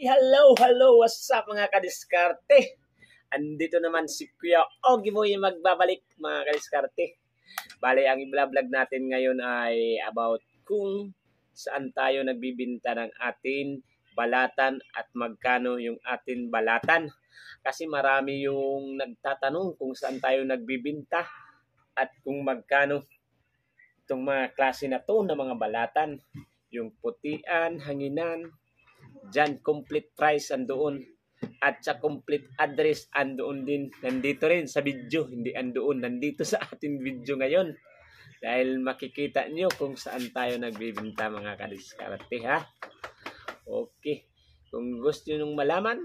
Hello, what's up mga kadiskarte? Andito naman si Kuya Ogie mo yung magbabalik mga kadiskarte. Bale, ang i-vlog natin ngayon ay about kung saan tayo nagbibinta ng atin balatan at magkano yung atin balatan. Kasi marami yung nagtatanong kung saan tayo nagbibinta at kung magkano itong mga klase na to na mga balatan. Yung putian, hanginan, dyan complete price andoon at sa complete address andoon din, nandito rin sa video, hindi andoon, nandito sa ating video ngayon dahil makikita nyo kung saan tayo nagbibinta mga kadiskarte ha. Okay, kung gusto nyo nung malaman,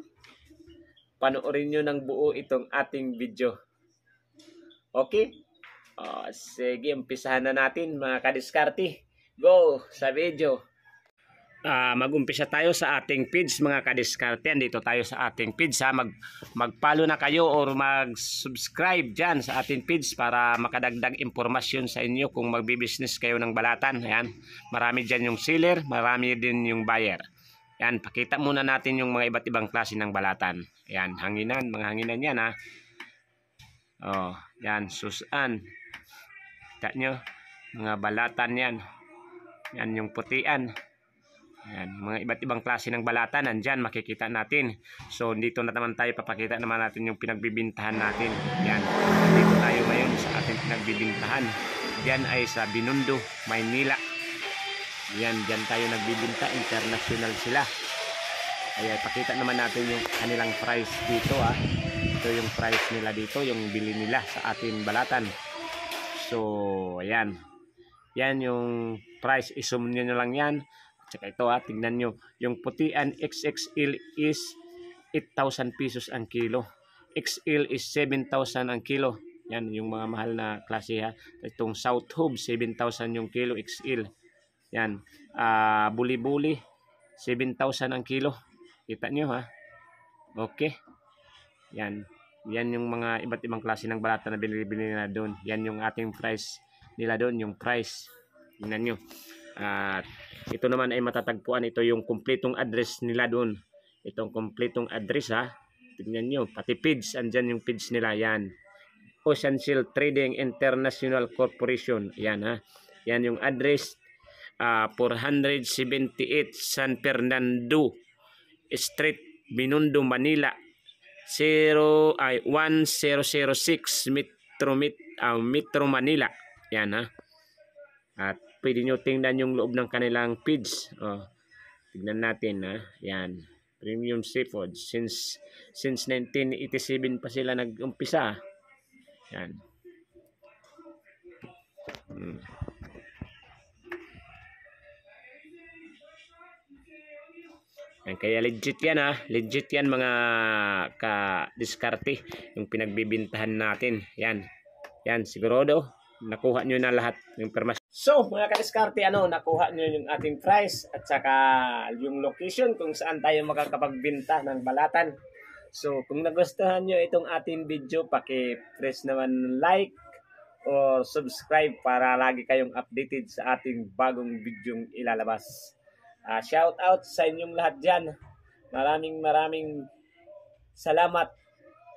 panoorin nyo ng buo itong ating video. Okay, sige, umpisahan na natin mga kadiskarte. Go sa video. Mag-umpisa tayo sa ating page mga kadiskarte. Dito tayo sa ating page ha. Mag-follow na kayo or mag-subscribe dyan sa ating page para makadagdag impormasyon sa inyo kung magbibusiness kayo ng balatan. Ayan. Marami dyan yung seller, marami din yung buyer. Ayan, pakita muna natin yung mga iba't ibang klase ng balatan. Ayan, hanginan, mga hanginan yan ha. Oh, yan, susan. Kita nyo, mga balatan yan. Yan yung putian. Ayan, mga iba't ibang klase ng balatan nandyan makikita natin. So dito na naman tayo, papakita naman natin yung pinagbibintahan natin. Ayan, dito tayo ngayon sa ating pinagbibintahan. Diyan ay sa Binondo, Maynila. Ayan, diyan tayo nagbibinta, international sila. Ayan, pakita naman natin yung kanilang price dito ha. Ito yung price nila dito, yung bili nila sa ating balatan. So ayan, yan yung price, isum nyo lang yan. Tsaka ito ha, tignan nyo. Yung putian XXL is 8,000 pesos ang kilo. XL is 7,000 ang kilo. Yan yung mga mahal na klase ha. Itong South Hub, 7,000 yung kilo XL. Yan. Buli-buli, 7,000 ang kilo. Kita nyo ha. Okay. Yan. Yan yung mga iba't ibang klase ng balata na binili na doon. Yan yung ating price nila doon. Yung price. Tignan nyo. At ito naman ay matatagpuan, ito yung kumpletong address nila doon. Itong kumpletong address ha. Tignan nyo, pati page, andyan yung page nila. Yan, Ocean Shield Trading International Corporation. Yan ha. Yan yung address, 478 San Fernando Street, Binondo, Manila 1006 Metro Manila. Yan ha. At pwede nyo tingnan yung loob ng kanilang page. Tignan natin ha. Yan. Premium Seafood. Since 1987 pa sila nag-umpisa. Yan. Yan. Kaya legit yan ha. Legit yan mga ka-diskarte. Yung pinagbibintahan natin. Yan. Yan. Sigurado nakuha nyo na lahat ng information. So, mga kadiskarte, nakuha nyo yung ating price at saka yung location kung saan tayo makakapagbinta ng balatan. So, kung nagustuhan nyo itong ating video, paki-press naman like or subscribe para lagi kayong updated sa ating bagong videong ilalabas. Shout out sa inyong lahat dyan. Maraming salamat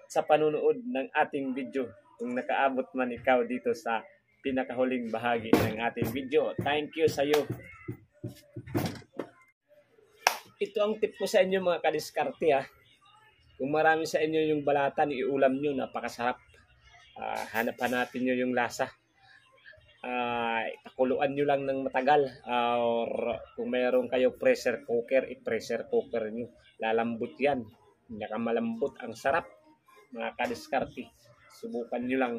sa panunood ng ating video. Kung nakaabot man ikaw dito sa pinakahuling bahagi ng ating video, thank you sa iyo. Ito ang tip ko sa inyo mga kadiskarte ha. Kung marami sa inyo yung balatan, iulam nyo, napakasarap. Hanap-hanapin nyo yung lasa. Pakuluan nyo lang ng matagal. Or kung mayroon kayo pressure cooker, i-pressure cooker nyo. Lalambot yan. Malambot, ang sarap mga kadiskarte. Subukan nyo lang.